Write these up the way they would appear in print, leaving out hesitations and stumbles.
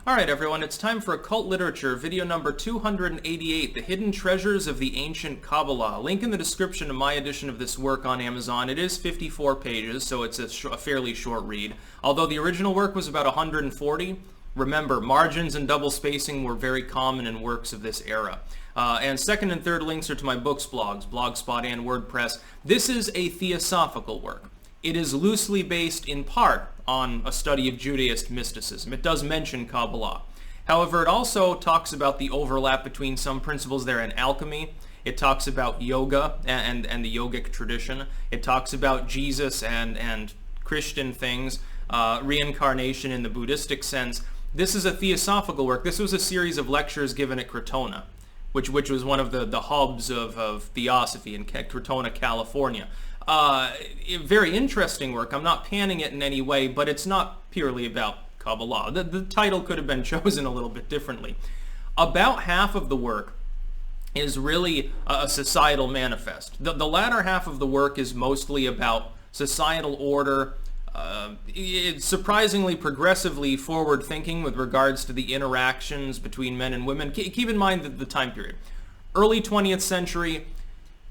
Alright everyone, it's time for Occult Literature, video number 288, The Hidden Treasures of the Ancient Qabalah. Link in the description of my edition of this work on Amazon. It is 54 pages, so it's a fairly short read. Although the original work was about 140, remember, margins and double spacing were very common in works of this era. And second and third links are to my books blogs, Blogspot and WordPress. This is a theosophical work. It is loosely based in part on a study of Judaist mysticism. It does mention Qabalah. However, it also talks about the overlap between some principles there in alchemy. It talks about yoga and the yogic tradition. It talks about Jesus and Christian things, reincarnation in the Buddhistic sense. This is a theosophical work. This was a series of lectures given at Crotona, which was one of the hubs of theosophy in Crotona, California. Very interesting work. I'm not panning it in any way, but it's not purely about Qabalah. The title could have been chosen a little bit differently. About half of the work is really a societal manifest. The latter half of the work is mostly about societal order. It's surprisingly progressively forward-thinking with regards to the interactions between men and women. Keep in mind the time period. Early 20th century,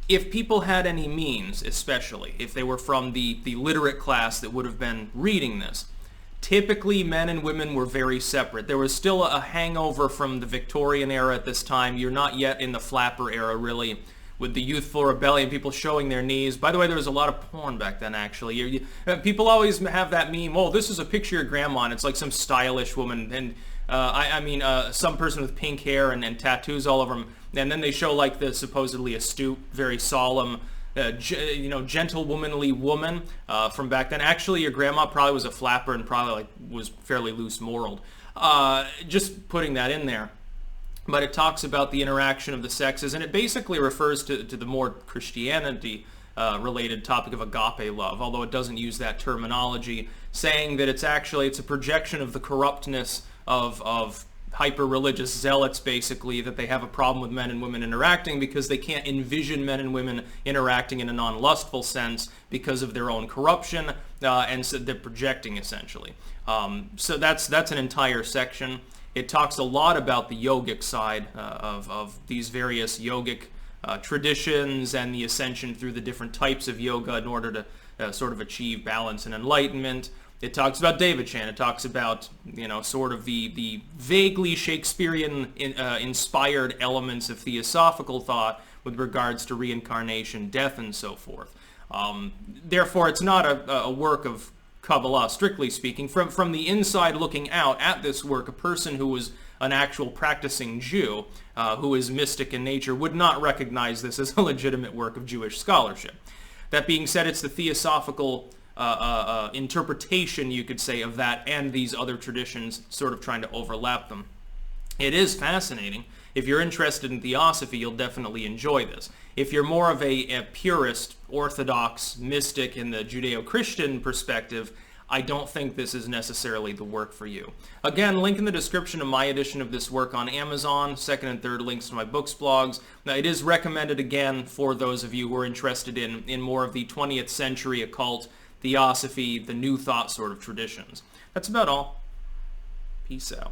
if people had any means, especially if they were from the literate class that would have been reading this, typically men and women were very separate. There was still a hangover from the Victorian era at this time. You're not yet in the flapper era, really, with the youthful rebellion, people showing their knees. By the way, there was a lot of porn back then, actually. People always have that meme, oh, this is a picture of your grandma, and it's like some stylish woman, and some person with pink hair and tattoos all over them, and then they show like the supposedly astute, very solemn, gentle, womanly woman from back then. Actually, your grandma probably was a flapper and probably was fairly loose-moraled. Just putting that in there. But it talks about the interaction of the sexes, and it basically refers to the more Christianity related topic of agape love, although it doesn't use that terminology, saying that it's a projection of the corruptness of hyper-religious zealots, basically, that they have a problem with men and women interacting because they can't envision men and women interacting in a non-lustful sense because of their own corruption, and so they're projecting, essentially. So that's an entire section. It talks a lot about the yogic side of these various yogic traditions and the ascension through the different types of yoga in order to sort of achieve balance and enlightenment. It talks about David-chan. It talks about, sort of the vaguely Shakespearean inspired elements of theosophical thought with regards to reincarnation, death, and so forth. Therefore, it's not a work of Qabalah, strictly speaking. From the inside looking out at this work, a person who was an actual practicing Jew, who is mystic in nature, would not recognize this as a legitimate work of Jewish scholarship. That being said, it's the theosophical interpretation, you could say, of that and these other traditions sort of trying to overlap them. It is fascinating. If you're interested in theosophy, you'll definitely enjoy this. If you're more of a purist, orthodox, mystic in the Judeo-Christian perspective, I don't think this is necessarily the work for you. Again, link in the description of my edition of this work on Amazon, second and third links to my books blogs. Now, it is recommended, again, for those of you who are interested in more of the 20th century occult, theosophy, the new thought sort of traditions. That's about all. Peace out.